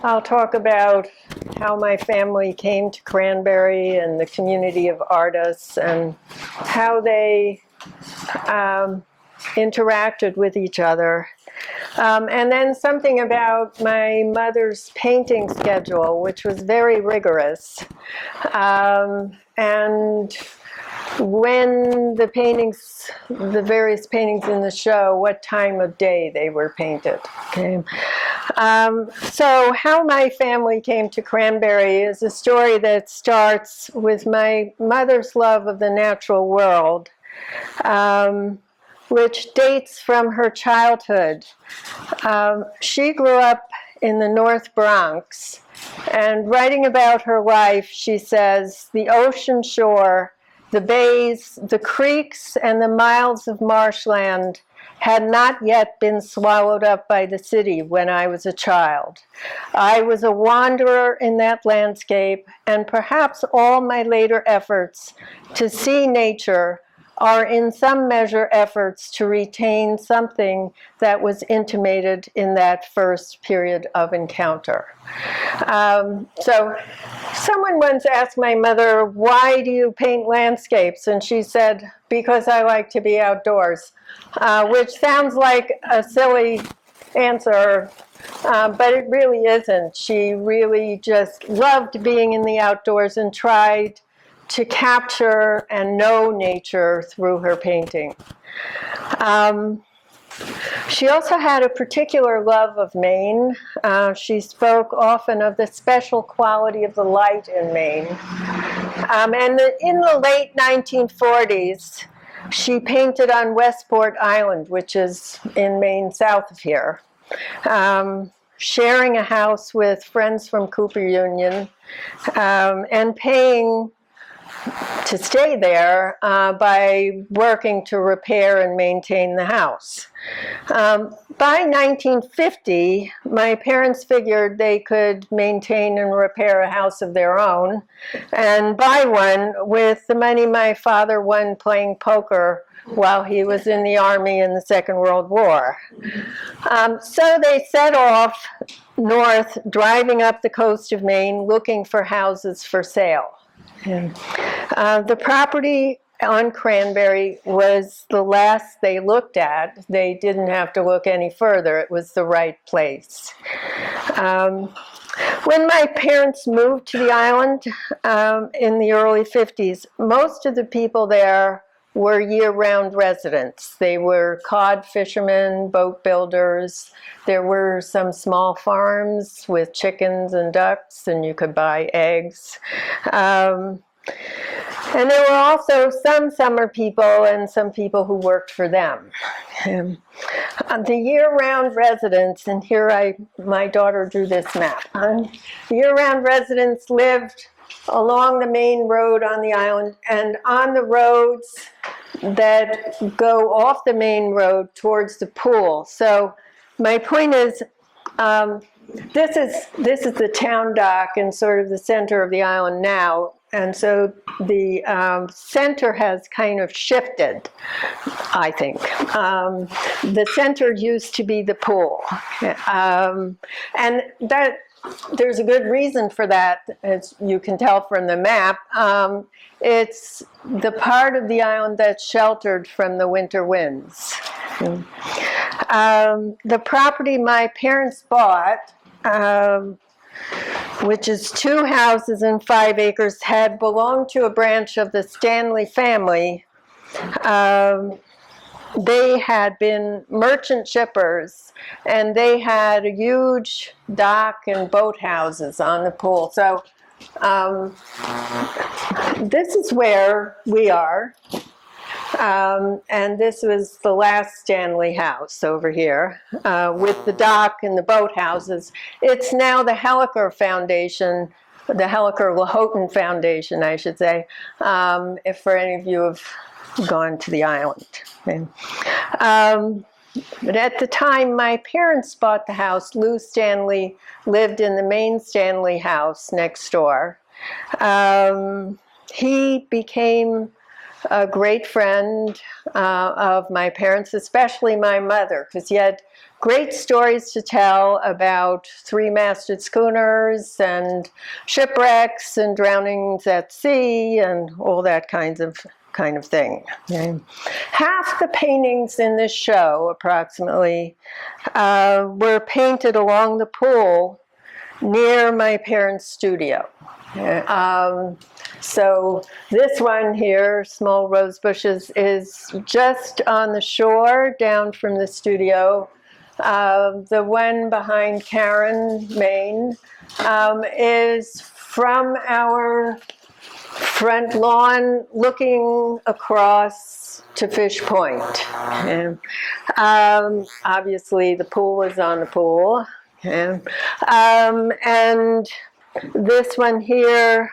I'll talk about how my family came to Cranberry and the community of artists and how they interacted with each other. And then something about my mother's painting schedule, which was very rigorous. And when the paintings, the various paintings in the show, what time of day they were painted. Okay. So how my family came to Cranberry is a story that starts with my mother's love of the natural world, which dates from her childhood. She grew up in the North Bronx, and writing about her life, she says, the ocean shore, the bays, the creeks, and the miles of marshland had not yet been swallowed up by the city when I was a child. I was a wanderer in that landscape, and perhaps all my later efforts to see nature are in some measure efforts to retain something that was intimated in that first period of encounter. So someone once asked my mother, why do you paint landscapes? And she said, because I like to be outdoors, which sounds like a silly answer, but it really isn't. She really just loved being in the outdoors and tried to capture and know nature through her painting. She also had a particular love of Maine. She spoke often of the special quality of the light in Maine. And in the late 1940s, she painted on Westport Island, which is in Maine, south of here, sharing a house with friends from Cooper Union, and paying to stay there by working to repair and maintain the house. By 1950, my parents figured they could maintain and repair a house of their own and buy one with the money my father won playing poker while he was in the Army in the Second World War. So they set off north, driving up the coast of Maine, looking for houses for sale. The property on Cranberry was the last they looked at. They didn't have to look any further. It was the right place. When my parents moved to the island in the early 50s, most of the people there were year-round residents. They were cod fishermen, boat builders. There were some small farms with chickens and ducks, and you could buy eggs. And there were also some summer people and some people who worked for them. The year-round residents, and here my daughter drew this map. The year-round residents lived along the main road on the island and on the roads that go off the main road towards the pool. So my point is, this is the town dock and sort of the center of the island now. And so the center has kind of shifted, I think. The center used to be the pool. And that there's a good reason for that, as you can tell from the map. It's the part of the island that's sheltered from the winter winds. The property my parents bought, which is 2 houses and 5 acres, had belonged to a branch of the Stanley family. They had been merchant shippers, and they had a huge dock and boat houses on the pool. So this is where we are. And this was the last Stanley house over here with the dock and the boathouses. It's now the Helliker Foundation, the Helliker-Lahoughton Foundation, I should say, if for any of you have gone to the island. But at the time my parents bought the house, Lou Stanley lived in the main Stanley house next door. He became a great friend of my parents, especially my mother, because he had great stories to tell about three-masted schooners and shipwrecks and drownings at sea and all that kind of thing. Okay. Half the paintings in this show, approximately, were painted along the pool near my parents' studio. So this one here, Small Rose Bushes, is just on the shore down from the studio. The one behind Karen, Maine, is from our front lawn looking across to Fish Point. And, obviously the pool is on the pool. And this one here,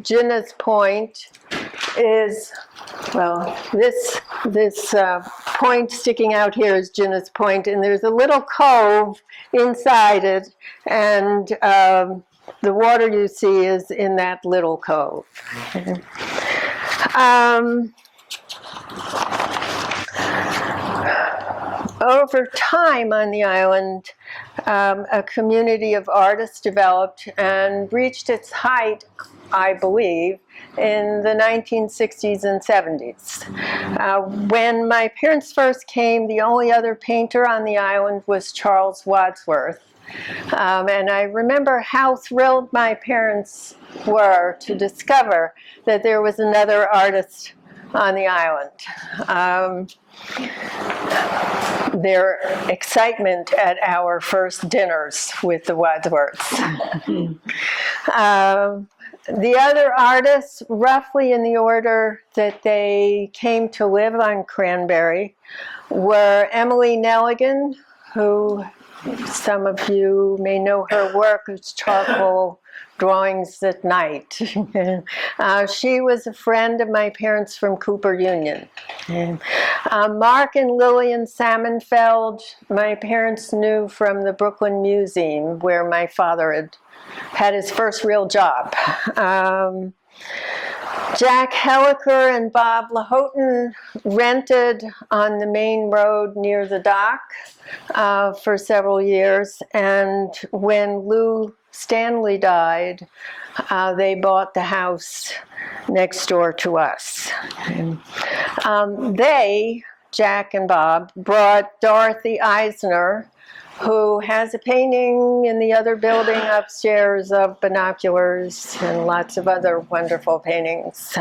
Ginna's Point, is, well, this point sticking out here is Ginna's Point, and there's a little cove inside it, and the water you see is in that little cove. Over time on the island, a community of artists developed and reached its height, I believe, in the 1960s and 70s. When my parents first came, the only other painter on the island was Charles Wadsworth. And I remember how thrilled my parents were to discover that there was another artist on the island. Their excitement at our first dinners with the Wadsworths. The other artists, roughly in the order that they came to live on Cranberry, were Emily Nelligan, who some of you may know her work as charcoal drawings at night. She was a friend of my parents from Cooper Union. Mark and Lillian Salmonfeld, my parents knew from the Brooklyn Museum, where my father had his first real job. Jack Helliker and Bob Lahoughton rented on the main road near the dock for several years, and when Lou Stanley died, they bought the house next door to us. They, Jack and Bob, brought Dorothy Eisner, who has a painting in the other building upstairs of binoculars and lots of other wonderful paintings.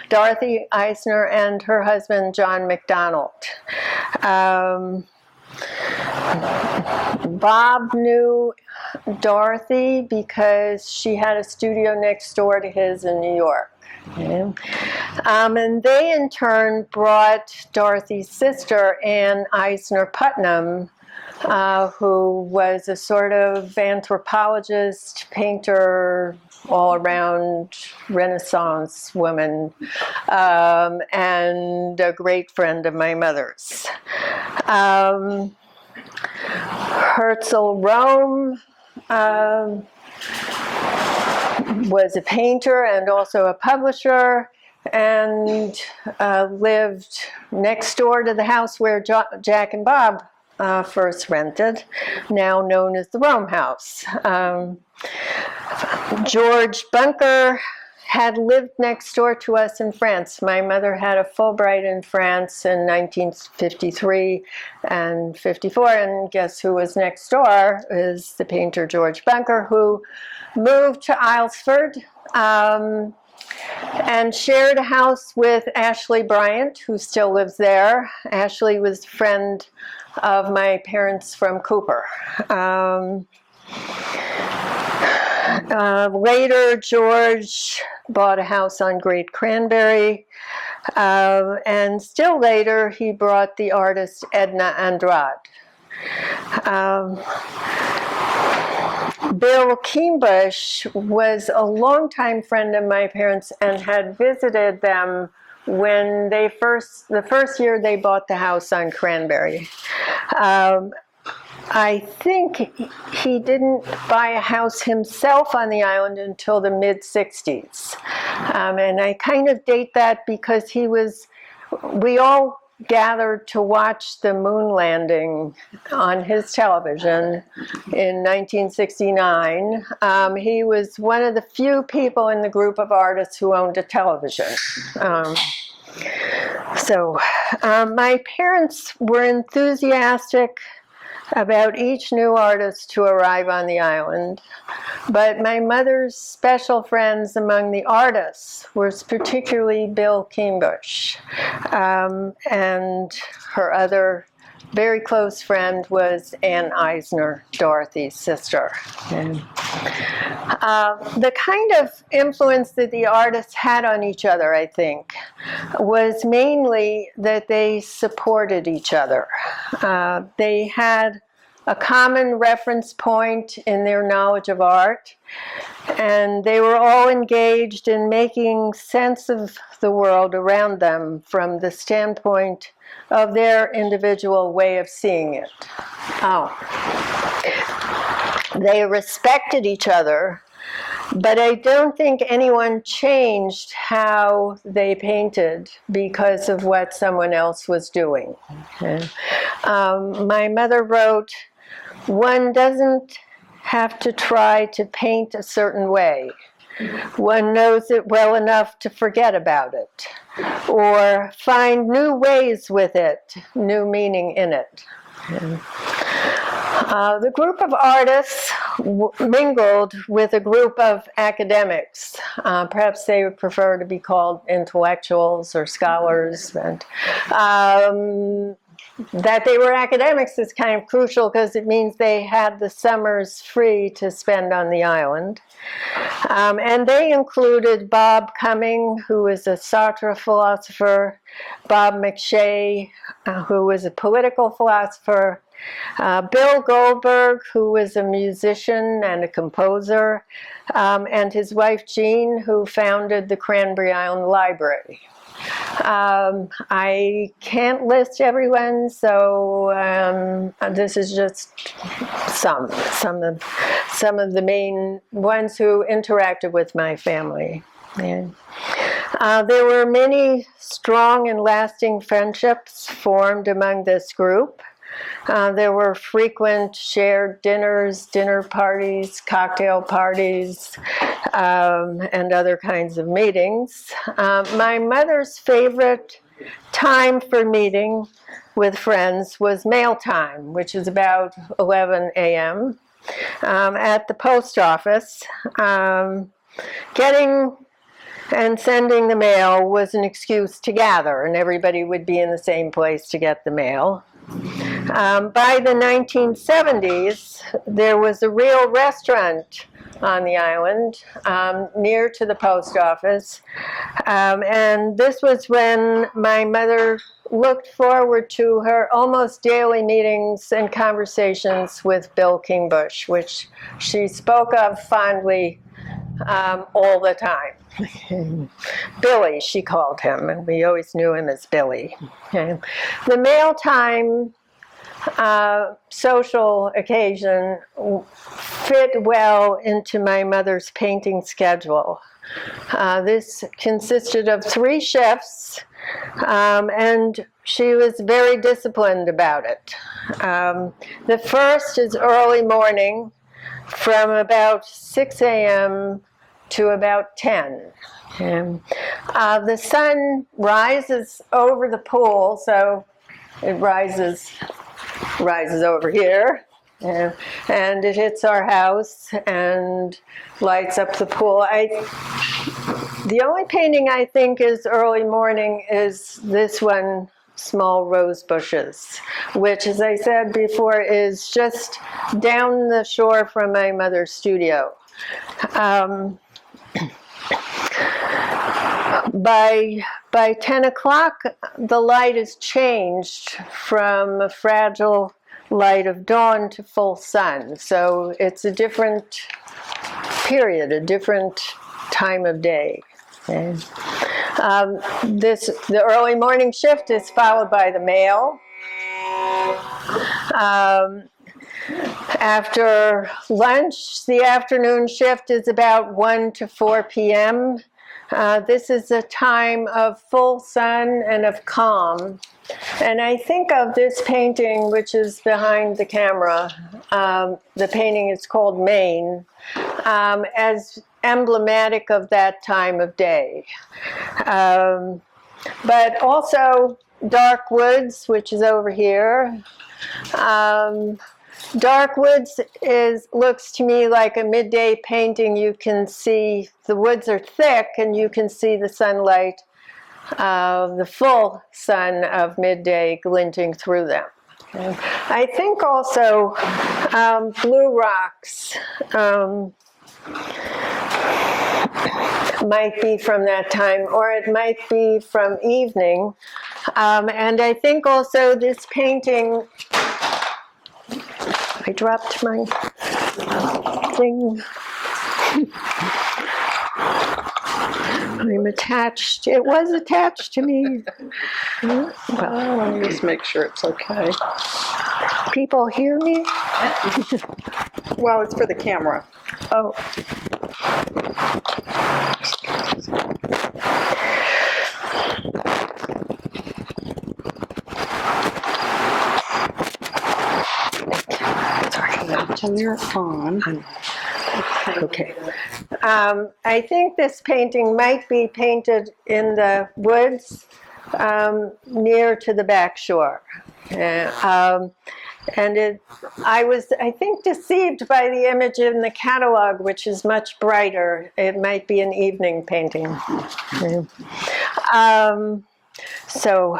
Dorothy Eisner and her husband, John McDonald. Bob knew Dorothy because she had a studio next door to his in New York. And they in turn brought Dorothy's sister, Ann Eisner Putnam, who was a sort of anthropologist, painter, all-around Renaissance woman, and a great friend of my mother's. Herzl Rome was a painter and also a publisher, and lived next door to the house where Jack and Bob first rented, now known as the Rome House. George Bunker had lived next door to us in France. My mother had a Fulbright in France in 1953 and 54, and guess who was next door is the painter George Bunker, who moved to Islesford and shared a house with Ashley Bryant, who still lives there. Ashley was a friend of my parents from Cooper. Later, George bought a house on Great Cranberry, and still later, he brought the artist Edna Andrade. Bill Keambush was a longtime friend of my parents and had visited them when the first year they bought the house on Cranberry. I think he didn't buy a house himself on the island until the mid-60s. And I kind of date that because we all gathered to watch the moon landing on his television in 1969. He was one of the few people in the group of artists who owned a television. My parents were enthusiastic about each new artist to arrive on the island, but my mother's special friends among the artists was particularly Bill Kingbush, and her other very close friend was Ann Eisner, Dorothy's sister. The kind of influence that the artists had on each other, I think, was mainly that they supported each other. They had a common reference point in their knowledge of art, and they were all engaged in making sense of the world around them from the standpoint of their individual way of seeing it. They respected each other, but I don't think anyone changed how they painted because of what someone else was doing. My mother wrote, "One doesn't have to try to paint a certain way. One knows it well enough to forget about it, or find new ways with it, new meaning in it." The group of artists mingled with a group of academics. Perhaps they would prefer to be called intellectuals or scholars. And, that they were academics is kind of crucial because it means they had the summers free to spend on the island. And they included Bob Cumming, who was a Sartre philosopher, Bob McShay, who was a political philosopher, Bill Goldberg, who was a musician and a composer, and his wife Jean, who founded the Cranberry Island Library. I can't list everyone, so this is just some of the main ones who interacted with my family. And, there were many strong and lasting friendships formed among this group. There were frequent shared dinners, dinner parties, cocktail parties, and other kinds of meetings. My mother's favorite time for meeting with friends was mail time, which is about 11 a.m. At the post office. Getting and sending the mail was an excuse to gather, and everybody would be in the same place to get the mail. By the 1970s, there was a real restaurant on the island near to the post office. And this was when my mother looked forward to her almost daily meetings and conversations with Bill Kingbush, which she spoke of fondly all the time. Billy, she called him, and we always knew him as Billy. The mail time social occasion fit well into my mother's painting schedule. This consisted of 3 shifts, and she was very disciplined about it. The first is early morning from about 6 a.m. to about 10. The sun rises over the pool, so it rises over here, and it hits our house and lights up the pool. The only painting I think is early morning is this one, Small Rose Bushes, which, as I said before, is just down the shore from my mother's studio. By 10 o'clock, the light is changed from a fragile light of dawn to full sun. So it's a different period, a different time of day. Okay. The early morning shift is followed by the mail. After lunch, the afternoon shift is about 1 to 4 p.m. This is a time of full sun and of calm. And I think of this painting, which is behind the camera, the painting is called Maine, as emblematic of that time of day. But also Dark Woods, which is over here. Dark Woods looks to me like a midday painting. You can see the woods are thick and you can see the sunlight, the full sun of midday glinting through them. I think also Blue Rocks might be from that time, or it might be from evening. And I think also this painting, I dropped my thing. I'm attached. It was attached to me. Well, let me just make sure it's okay. People hear me? Well, it's for the camera. Oh. Turn your on. Okay. I think this painting might be painted in the woods near to the back shore. And I was, I think, deceived by the image in the catalog, which is much brighter. It might be an evening painting. So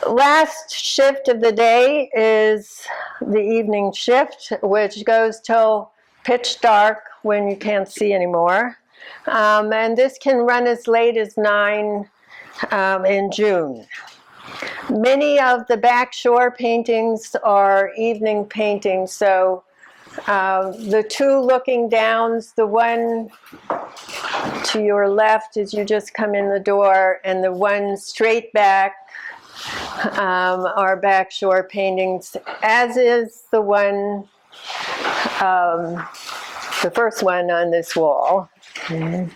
last shift of the day is the evening shift, which goes till pitch dark when you can't see anymore. And this can run as late as 9 in June. Many of the back shore paintings are evening paintings, so the two looking downs, the one to your left as you just come in the door, and the one straight back are back shore paintings, as is the one, the first one on this wall. The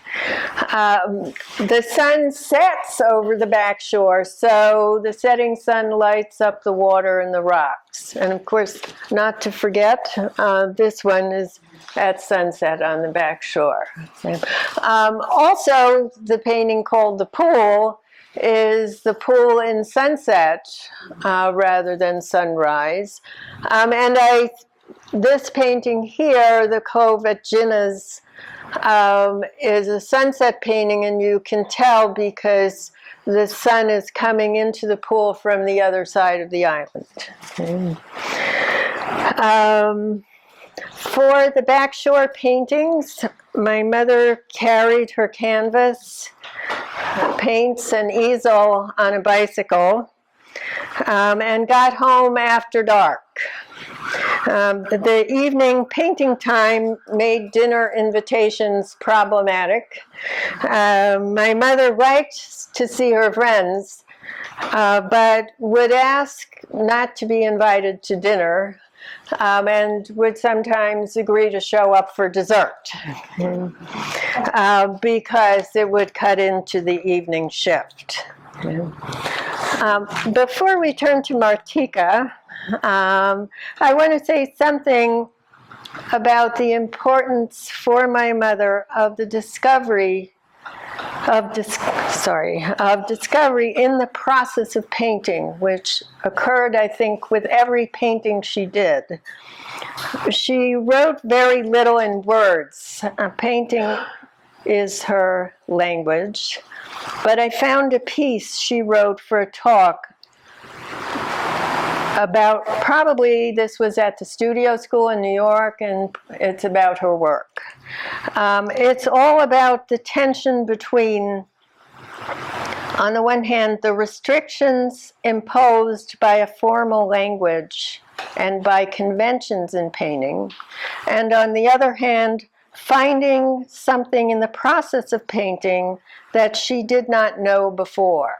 sun sets over the back shore, so the setting sun lights up the water and the rocks. And of course, not to forget, this one is at sunset on the back shore. Also, the painting called The Pool is the pool in sunset rather than sunrise. And this painting here, The Cove at Ginna's, is a sunset painting, and you can tell because the sun is coming into the pool from the other side of the island. For the back shore paintings, my mother carried her canvas, paints, and easel on a bicycle, and got home after dark. The evening painting time made dinner invitations problematic. My mother liked to see her friends, but would ask not to be invited to dinner, and would sometimes agree to show up for dessert because it would cut into the evening shift. Before we turn to Martica, I want to say something about the importance for my mother of the discovery of discovery in the process of painting, which occurred, I think, with every painting she did. She wrote very little in words. Painting is her language. But I found a piece she wrote for a talk about, probably this was at the studio school in New York, and it's about her work. It's all about the tension between, on the one hand, the restrictions imposed by a formal language and by conventions in painting, and on the other hand, finding something in the process of painting that she did not know before.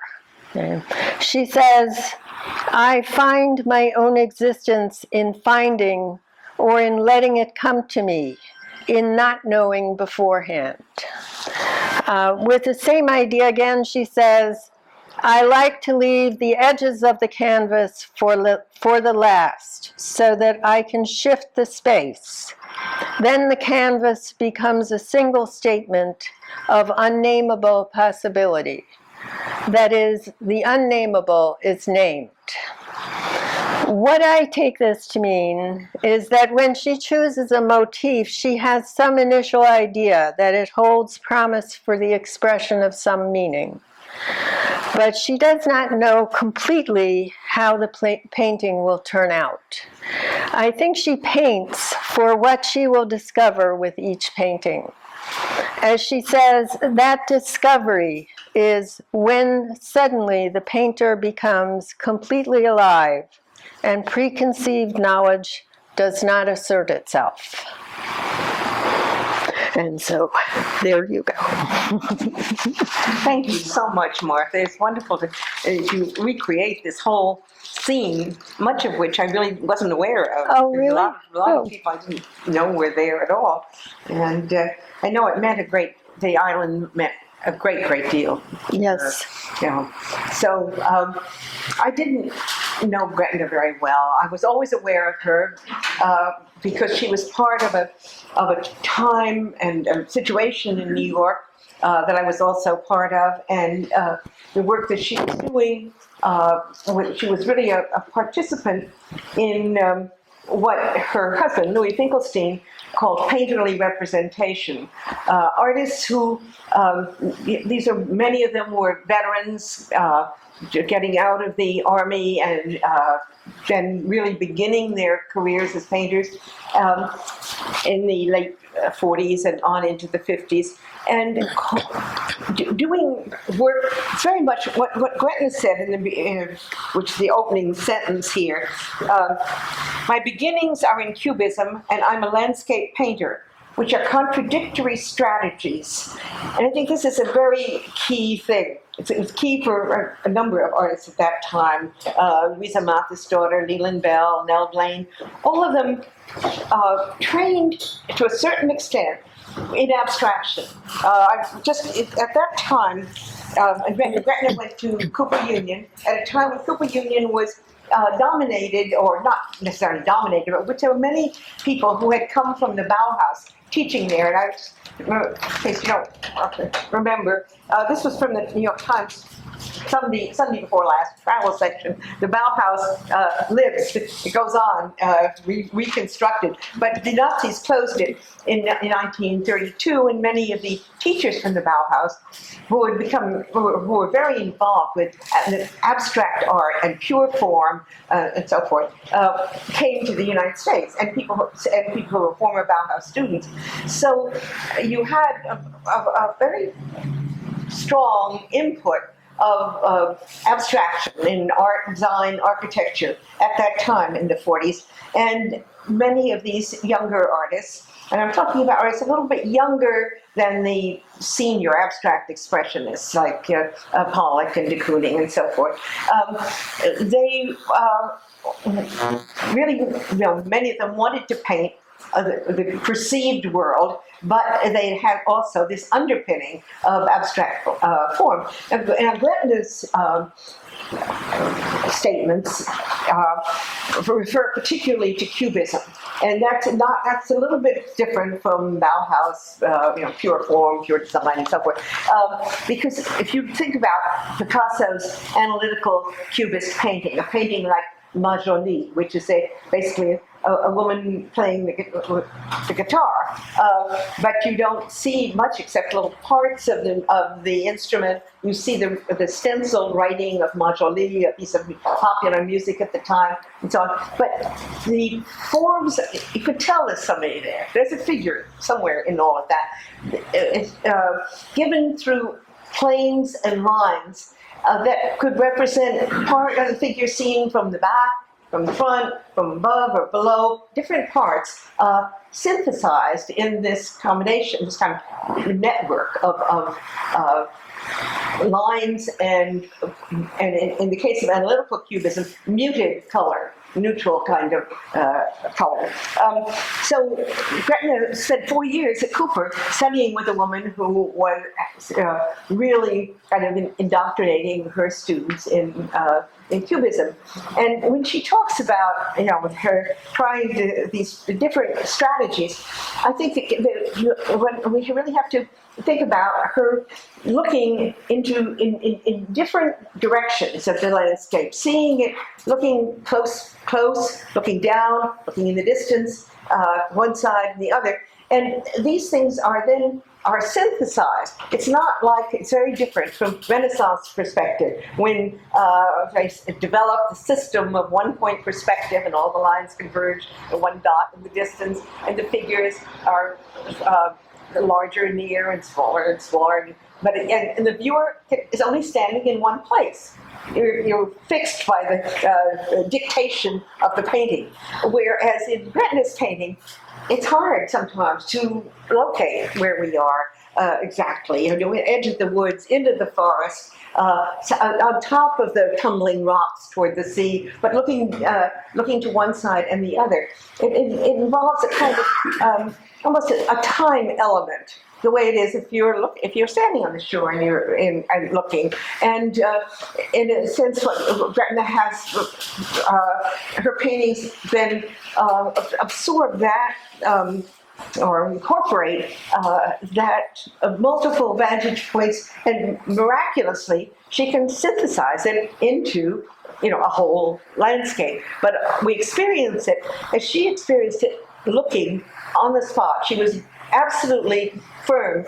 She says, I find my own existence in finding or in letting it come to me, in not knowing beforehand. With the same idea again, she says, I like to leave the edges of the canvas for the last, so that I can shift the space. Then the canvas becomes a single statement of unnameable possibility. That is, the unnameable is named. What I take this to mean is that when she chooses a motif, she has some initial idea that it holds promise for the expression of some meaning. But she does not know completely how the painting will turn out. I think she paints for what she will discover with each painting. As she says, that discovery is when suddenly the painter becomes completely alive and preconceived knowledge does not assert itself. And so, there you go. Thank you so much, Martha. It's wonderful to recreate this whole scene, much of which I really wasn't aware of. Oh, really? A lot of people I didn't know were there at all. And I know it meant the island meant a great deal. Yes. So I didn't know Gretna very well. I was always aware of her because she was part of a time and a situation in New York that I was also part of, and the work that she was doing. She was really a participant in what her husband, Louis Finkelstein, called painterly representation. Artists who, many of them were veterans, getting out of the army and then really beginning their careers as painters in the late 40s and on into the 50s, and doing work very much what Gretna said which is the opening sentence here. My beginnings are in Cubism, and I'm a landscape painter, which are contradictory strategies. And I think this is a very key thing. It was key for a number of artists at that time. Louisa Mathis' daughter, Leland Bell, Nell Blaine, all of them trained to a certain extent in abstraction. At that time, Gretna went to Cooper Union at a time when Cooper Union was dominated, or not necessarily dominated, but there were many people who had come from the Bauhaus teaching there. And I just, in case you don't remember, this was from the New York Times Sunday before last, travel section. The Bauhaus lives, it goes on, reconstructed. But the Nazis closed it in 1932, and many of the teachers from the Bauhaus who were very involved with abstract art and pure form and so forth, came to the United States, and people who were former Bauhaus students. So you had a very strong input of abstraction in art, design, architecture at that time in the 40s. And many of these younger artists, and I'm talking about artists a little bit younger than the senior abstract expressionists like Pollock and de Kooning and so forth, they really, many of them wanted to paint the perceived world, but they had also this underpinning of abstract form. And Gretna's statements refer particularly to Cubism, and that's a little bit different from Bauhaus, pure form, pure design, and so forth. Because if you think about Picasso's analytical Cubist painting, a painting like Ma Jolie, which is basically a woman playing the guitar, but you don't see much except little parts of the instrument. You see the stencil writing of Ma Jolie, a piece of popular music at the time, and so on. But the forms, you could tell there's somebody there. There's a figure somewhere in all of that. It's given through planes and lines that could represent part of the figure seen from the back, from the front, from above or below, different parts synthesized in this combination, this kind of network of lines and in the case of analytical cubism, muted color. neutral kind of color. So Gretna spent 4 years at Cooper studying with a woman who was really kind of indoctrinating her students in Cubism. And when she talks about, with her trying these different strategies, I think that we really have to think about her looking in different directions of the landscape, seeing it, looking close, looking down, looking in the distance, one side and the other. And these things are synthesized. It's not like, it's very different from Renaissance perspective, when they developed the system of one-point perspective and all the lines converge to one dot in the distance, and the figures are larger near and smaller, but and the viewer is only standing in one place. You're fixed by the dictation of the painting. Whereas in Gretna's painting, it's hard sometimes to locate where we are exactly. The edge of the woods, into the forest, on top of the tumbling rocks toward the sea, but looking to one side and the other. It involves a kind of almost a time element, the way it is if you're standing on the shore and you're looking. And in a sense, what Gretna has, her paintings then absorb that or incorporate that multiple vantage points, and miraculously she can synthesize it into a whole landscape. But we experience it as she experienced it, looking on the spot. She was absolutely firm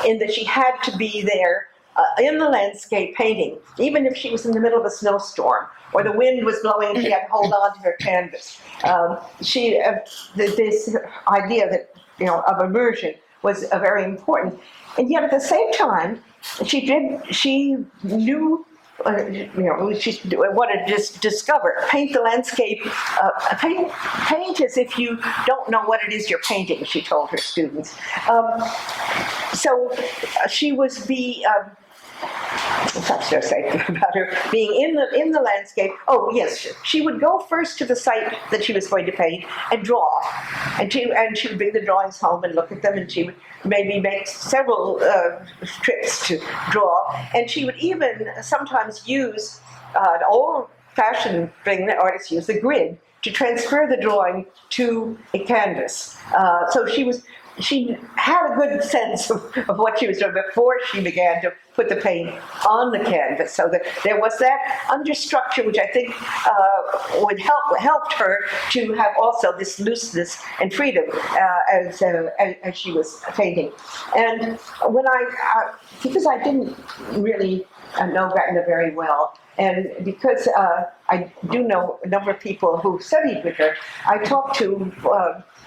in that she had to be there in the landscape painting, even if she was in the middle of a snowstorm or the wind was blowing and she had to hold on to her canvas. This idea that of immersion was very important, and yet at the same time she knew. She wanted to discover, paint the landscape, paint as if you don't know what it is you're painting, she told her students. So she was what should I say about her being in the landscape? Oh yes, she would go first to the site that she was going to paint and draw, and she would bring the drawings home and look at them, and she would maybe make several trips to draw, and she would even sometimes use an old-fashioned thing that artists use, the grid, to transfer the drawing to a canvas. So she had a good sense of what she was doing before she began to put the paint on the canvas, so that there was that understructure, which I think helped her to have also this looseness and freedom as she was painting. And when because I didn't really know Gretna very well, and because I do know a number of people who studied with her, I talked to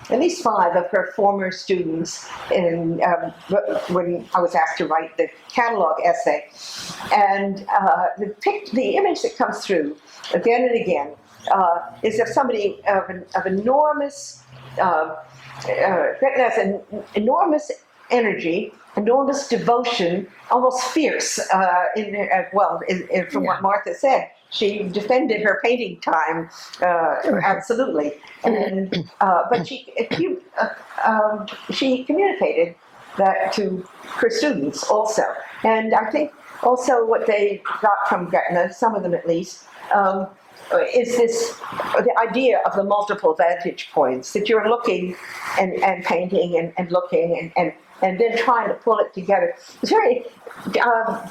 at least 5 of her former students when I was asked to write the catalog essay. And the image that comes through again and again is of somebody of enormous, Gretna has an enormous energy, enormous devotion, almost fierce, from what Martha said. She defended her painting time, absolutely, and but she communicated that to her students also. And I think also what they got from Gretna, some of them at least, is the idea of the multiple vantage points, that you're looking and painting and looking and then trying to pull it together. It's very,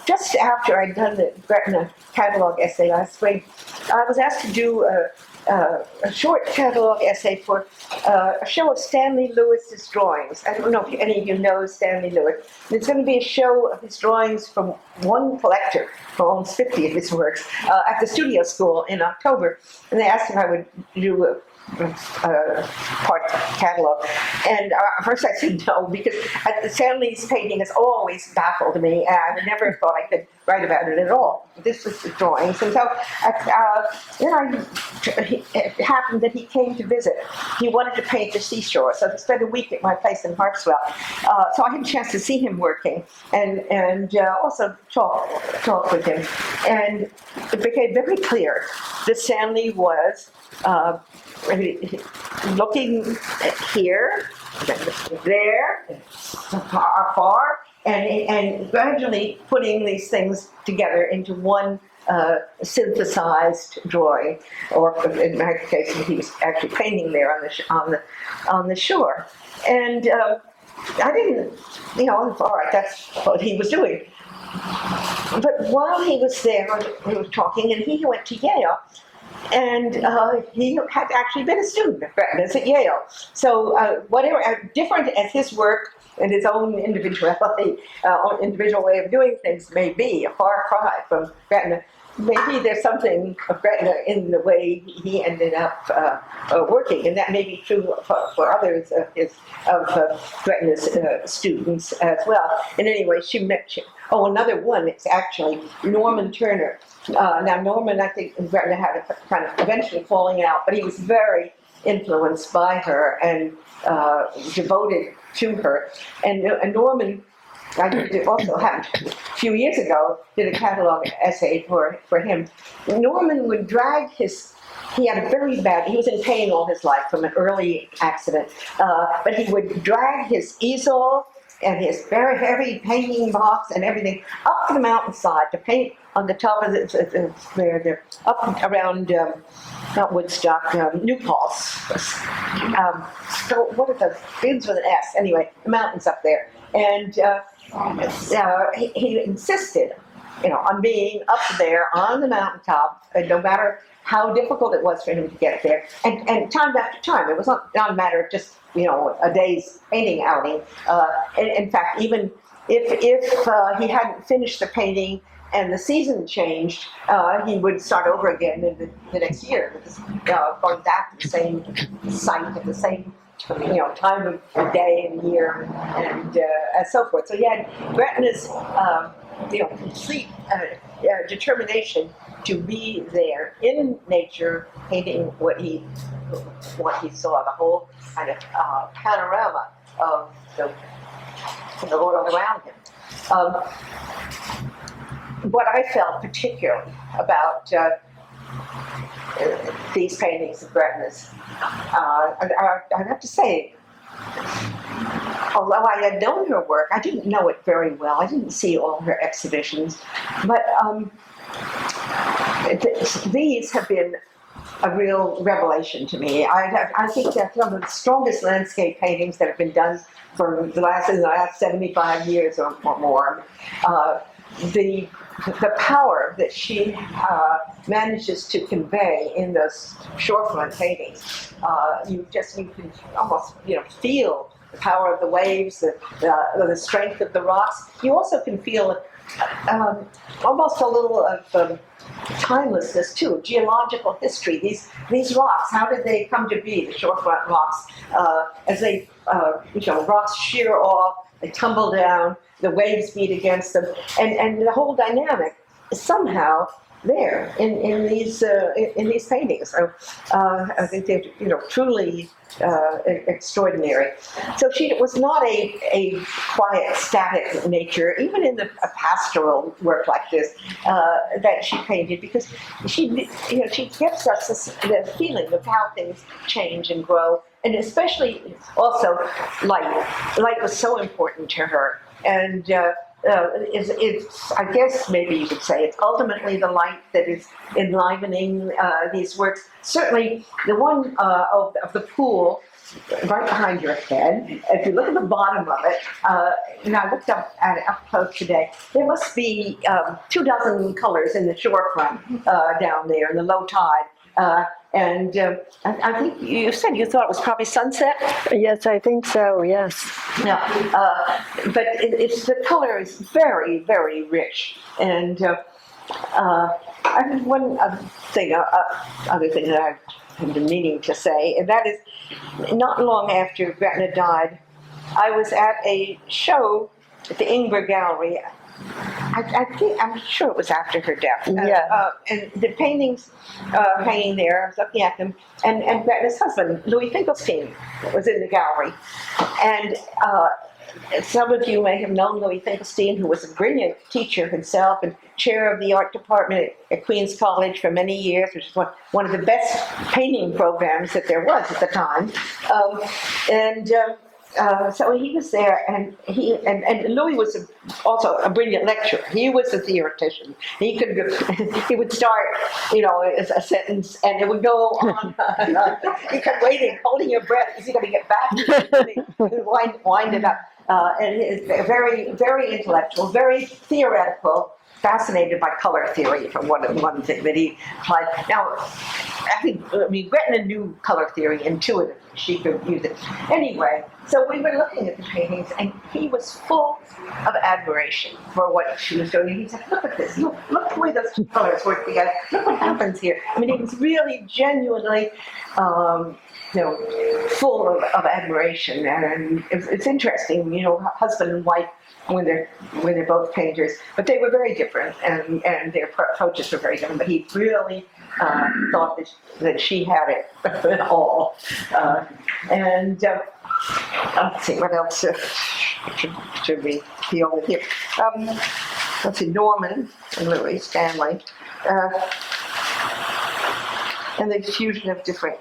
just after I'd done the Gretna catalog essay last spring, I was asked to do a short catalog essay for a show of Stanley Lewis's drawings. I don't know if any of you know Stanley Lewis. It's going to be a show of his drawings from one collector, who owns 50 of his works, at the studio school in October. And they asked if I would do part of the catalog. And first I said no, because Stanley's painting has always baffled me, and I never thought I could write about it at all. This was the drawings. And so it happened that he came to visit. He wanted to paint the seashore, so he spent a week at my place in Harpswell. So I had a chance to see him working and also talk with him. And it became very clear that Stanley was looking here, there, far, and gradually putting these things together into one synthesized drawing, or in my case, he was actually painting there on the shore. And I didn't, all right, that's what he was doing. But while he was there, we were talking, and he went to Yale. And he had actually been a student of Gretna's at Yale. So whatever, different as his work and his own individuality, individual way of doing things may be, a far cry from Gretna, maybe there's something of Gretna in the way he ended up working, and that may be true for others of Gretna's students as well. And anyway, she mentioned, another one is actually Norman Turner. Now Norman, I think Gretna had a kind of eventually falling out, but he was very influenced by her and devoted to her. And Norman, I also had a few years ago, did a catalog essay for him. Norman would drag he had a very bad, he was in pain all his life from an early accident, but he would drag his easel and his very heavy painting box and everything up to the mountainside to paint on the top of they're up around, not Woodstock, New Paltz. So what are the, begins with an S, anyway, the mountains up there. And he insisted, on being up there on the mountaintop, no matter how difficult it was for him to get there. And time after time, it was not a matter of just, a day's painting outing. In fact, even if he hadn't finished the painting and the season changed, he would start over again in the next year, because going back to the same site at the same time of the day and year, and so forth. So he had Gretna's complete determination to be there in nature, painting what he saw, the whole kind of panorama of the world around him. What I felt particularly about these paintings of Gretna's, I have to say, although I had known her work, I didn't know it very well. I didn't see all her exhibitions, but these have been a real revelation to me. I think that some of the strongest landscape paintings that have been done in the last 75 years or more. The power that she manages to convey in those shorefront paintings, you can almost feel the power of the waves, the strength of the rocks. You also can feel almost a little of timelessness too, geological history. These rocks, how did they come to be? The shorefront rocks, as they rocks shear off, they tumble down, the waves beat against them, and the whole dynamic is somehow there in these paintings. So I think they're truly extraordinary. So she was not a quiet, static nature, even in a pastoral work like this that she painted, because she gives us the feeling of how things change and grow, and especially also light. Light was so important to her, and it's, I guess maybe you could say, it's ultimately the light that is enlivening these works. Certainly the one of the pool right behind your head, if you look at the bottom of it, and I looked up at it up close today, there must be 24 colors in the shorefront down there in the low tide. And I think you said you thought it was probably sunset? Yes, I think so, yes. Yeah, but it's the color is very, very rich. And I mean, one other thing that I have been meaning to say, and that is not long after Gretna died, I was at a show at the Ingber Gallery. I'm sure it was after her death. Yeah. And the paintings hanging there, I was looking at them, and Gretna's husband, Louis Finkelstein, was in the gallery. And some of you may have known Louis Finkelstein, who was a brilliant teacher himself and chair of the art department at Queens College for many years, which is one of the best painting programs that there was at the time. So he was there, and Louis was also a brilliant lecturer. He was a theoretician. He would start, a sentence, and it would go on. You kept waiting, holding your breath. Is he going to get back? He would wind it up. And he's very, very intellectual, very theoretical. Fascinated by color theory, from one thing that he applied. Now, Gretna knew color theory intuitively. She could use it. Anyway, so we were looking at the paintings, and he was full of admiration for what she was doing. And he said, look at this. Look the way those two colors work together. Look what happens here. He was really genuinely full of admiration. And it's interesting, husband and wife, when they're both painters, but they were very different, and their approaches were very different. But he really thought that she had it all. Let's see, what else should we be over here? Let's see, Norman and Louis Stanley, and the fusion of different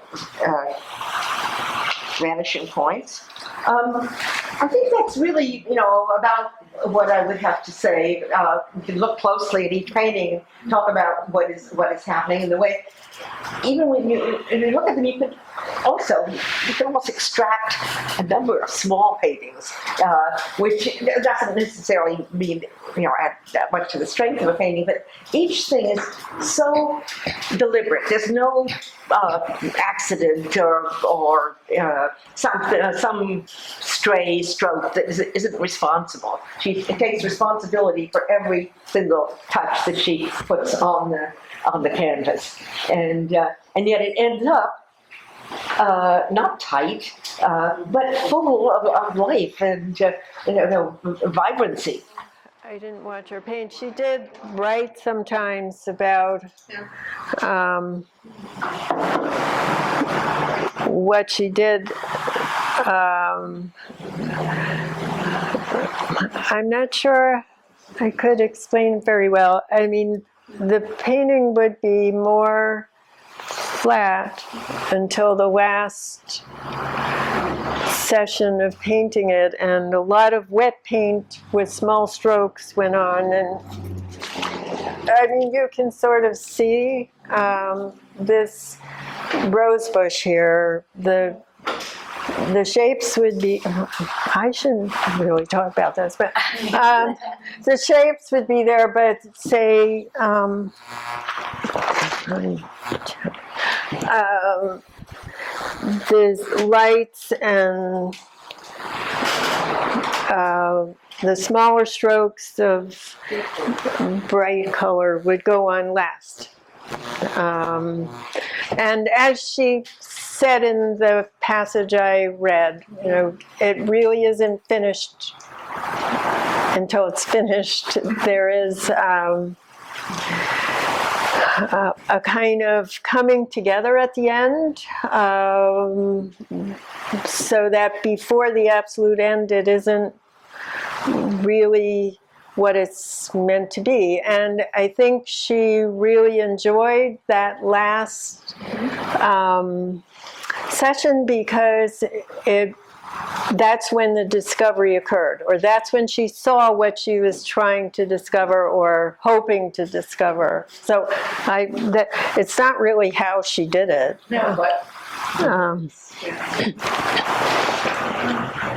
vanishing points. I think that's really, about what I would have to say. You can look closely at each painting, talk about what is happening, and the way. Even when you look at them, you can almost extract a number of small paintings, which doesn't necessarily mean add that much to the strength of a painting. But each thing is so deliberate. There's no accident or some stray stroke that isn't responsible. She takes responsibility for every single touch that she puts on the canvas, and yet it ends up not tight, but full of life and vibrancy. I didn't watch her paint. She did write sometimes about what she did. I'm not sure I could explain very well. The painting would be more flat until the last session of painting it, and a lot of wet paint with small strokes went on, and you can sort of see this rose bush here. The shapes would be, I shouldn't really talk about this, but the shapes would be there, but say, the lights and the smaller strokes of bright color would go on last. And as she said in the passage I read, it really isn't finished until it's finished. There is a kind of coming together at the end, so that before the absolute end, it isn't really what it's meant to be. And I think she really enjoyed that last session, because that's when the discovery occurred, or that's when she saw what she was trying to discover or hoping to discover. So it's not really how she did it. No, but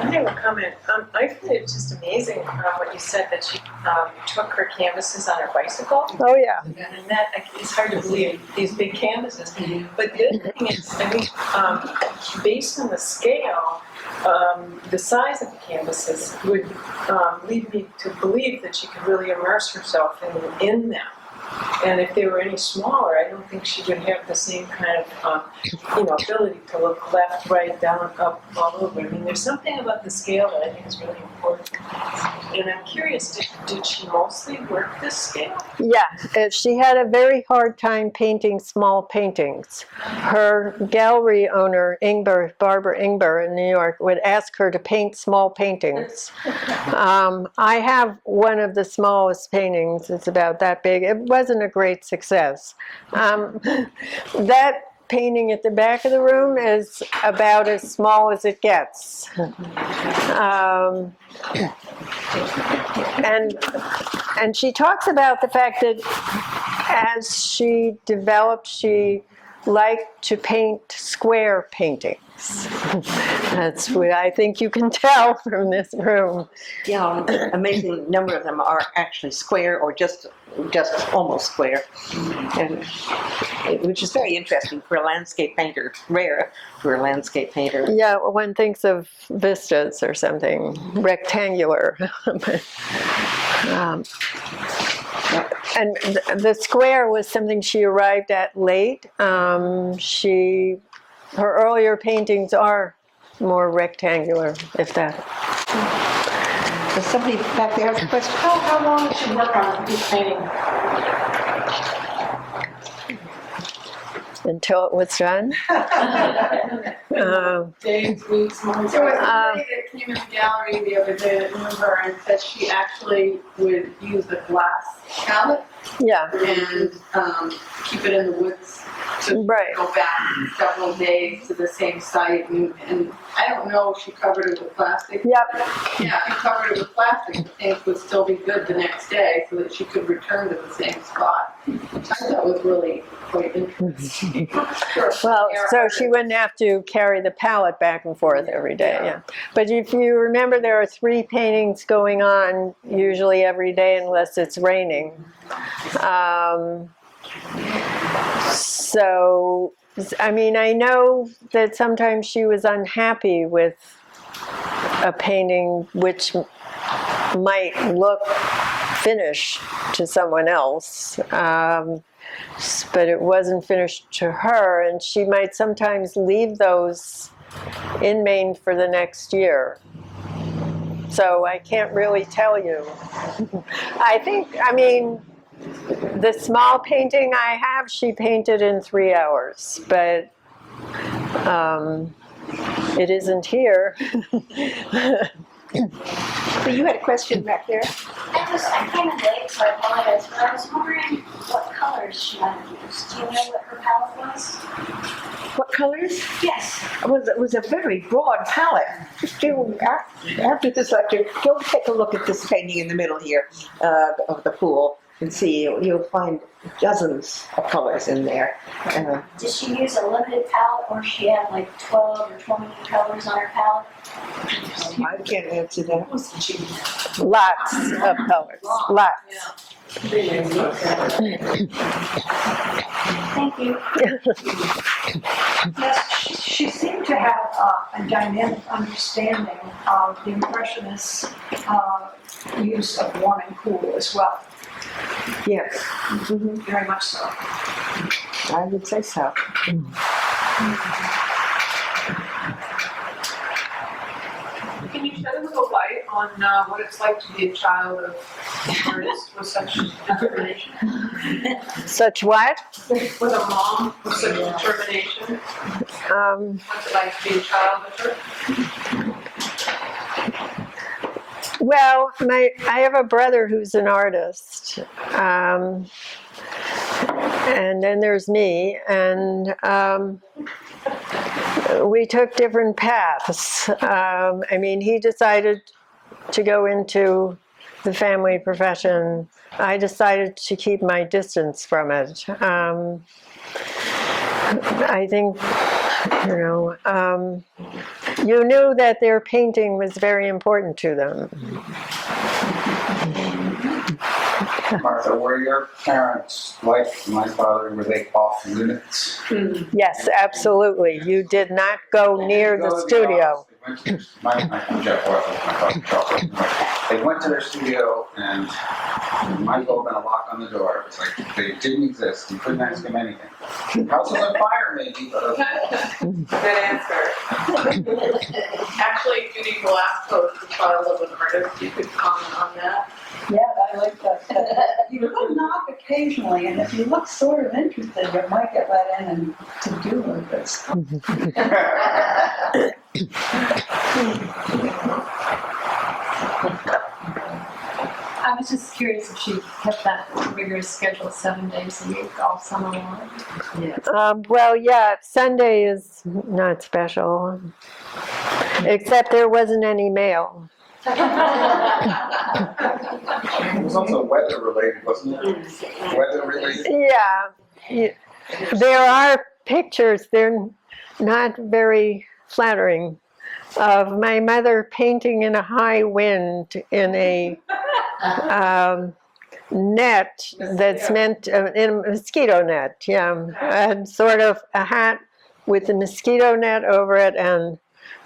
I have a comment. I find it just amazing what you said, that she took her canvases on her bicycle. Oh yeah. And that, it's hard to believe, these big canvases. But the other thing is, I think, based on the scale, the size of the canvases would lead me to believe that she could really immerse herself in them. And if they were any smaller, I don't think she would have the same kind of, ability to look left, right, down, up, all over. I mean, there's something about the scale that I think is really important. And I'm curious, did she mostly work this scale? Yeah, she had a very hard time painting small paintings. Her gallery owner, Barbara Ingber in New York, would ask her to paint small paintings. I have one of the smallest paintings. It's about that big. It wasn't a great success. That painting at the back of the room is about as small as it gets. And she talks about the fact that as she developed, she liked to paint square paintings. That's what I think you can tell from this room. Yeah, amazing number of them are actually square or just almost square, and which is very interesting for a landscape painter. Rare for a landscape painter. Yeah, one thinks of vistas or something rectangular. And the square was something she arrived at late. Her earlier paintings are more rectangular, if that. Does somebody back there have a question? How long did she work on this painting? Until it was done. Days, weeks, months? There was somebody that came in the gallery the other day that knew her and said she actually would use a glass palette Yeah, and keep it in the woods to right. go back several days to the same site. And I don't know if she covered it with plastic. Yep. Yeah, if she covered it with plastic, the paint would still be good the next day so that she could return to the same spot. Which I thought was really quite interesting. Well, so she wouldn't have to carry the palette back and forth every day. Yeah. But if you remember, there are 3 paintings going on usually every day unless it's raining. So, I mean, I know that sometimes she was unhappy with a painting which might look finished to someone else, but it wasn't finished to her, and she might sometimes leave those in Maine for the next year. So I can't really tell you. I mean, the small painting I have, she painted in 3 hours, but it isn't here. So you had a question back there? I came in late, so I apologize, but I was wondering what colors she might have used. Do you know what her palette was? What colors? Yes. It was a very broad palette. Just do, after this lecture, go take a look at this painting in the middle here of the pool and see. You'll find dozens of colors in there. Did she use a limited palette, or she had like 12 or 20 colors on her palette? I can't answer that. Lots of colors. Lots. Thank you. Yes, she seemed to have a dynamic understanding of the Impressionists' use of warm and cool as well. Yes, Very much so. I would say so. Can you shed a little light on what it's like to be a child of an artist with such determination? Such what? With a mom with such determination? What's it like to be a child of her? Well, I have a brother who's an artist, and then there's me, and we took different paths. I mean, he decided to go into the family profession. I decided to keep my distance from it. I think, you knew that their painting was very important to them. Martha, were your parents, like my father, were they off limits? Yes, absolutely. You did not go near the studio. I'm Jeff Worth, my father, Charles. They went to their studio and Might as well have been a lock on the door. It's like they didn't exist. You couldn't ask him anything. House was on fire, maybe, but Good answer. Actually, Judy Velasco is the child of an artist. You could comment on that. Yeah, I like that. You could knock occasionally, and if you look sort of interested, you might get let in and to do with this. I was just curious if she kept that rigorous schedule 7 days a week all summer long. Well, yeah, Sunday is not special, except there wasn't any mail. it was also weather related, wasn't it? Weather related. Yeah, there are pictures, they're not very flattering, of my mother painting in a high wind in a net that's meant, in a mosquito net, yeah, and sort of a hat with the mosquito net over it and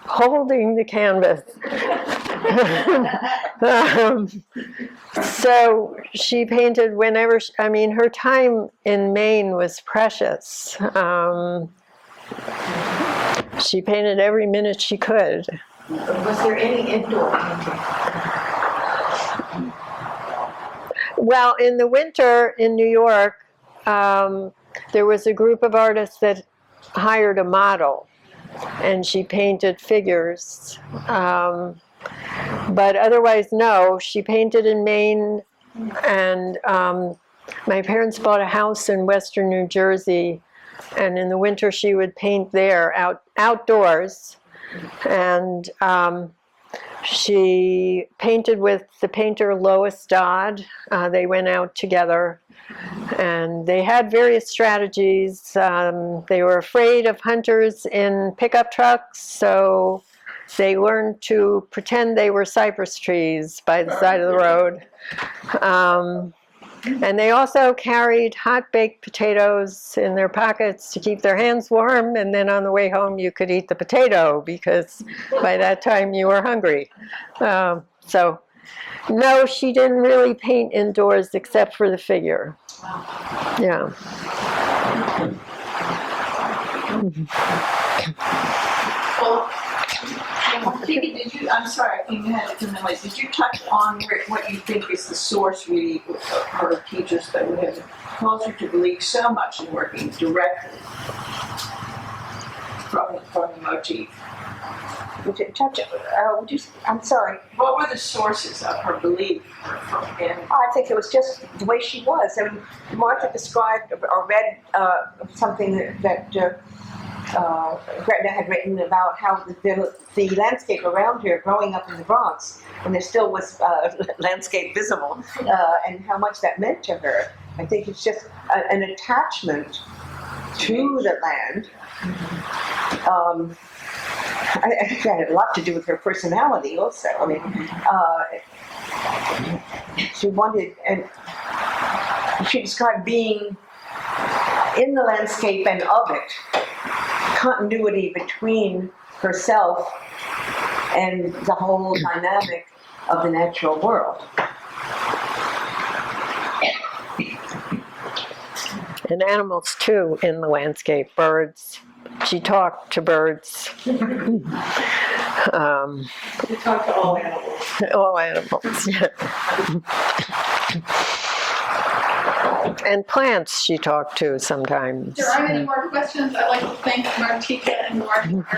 holding the canvas. So she painted whenever, I mean, her time in Maine was precious. She painted every minute she could. Was there any indoor painting? Well, in the winter in New York, there was a group of artists that hired a model, and she painted figures. But otherwise, no, she painted in Maine, and my parents bought a house in western New Jersey, and in the winter she would paint there outdoors. And she painted with the painter Lois Dodd. They went out together, and they had various strategies. They were afraid of hunters in pickup trucks, so they learned to pretend they were cypress trees by the side of the road. And they also carried hot-baked potatoes in their pockets to keep their hands warm, and then on the way home you could eat the potato because by that time you were hungry. So no, she didn't really paint indoors except for the figure. Yeah. Well, Martica, did you, I'm sorry, you had it in the way. Did you touch on what you think is the source really of her teachers that would have caused her to believe so much in working directly from the motif? Would you touch it? I'm sorry. What were the sources of her belief in? I think it was just the way she was. I mean, Martha described or read something that Gretna had written about how the landscape around here, growing up in the Bronx, when there still was landscape visible, and how much that meant to her. I think it's just an attachment to the land. I think that had a lot to do with her personality also. I mean, she wanted, and she described being in the landscape and of it, continuity between herself and the whole dynamic of the natural world. And animals too in the landscape, birds. She talked to birds. You talk to all animals. All animals, yeah. And plants she talked to sometimes. If there aren't any more questions, I'd like to thank Martica and Mark very much.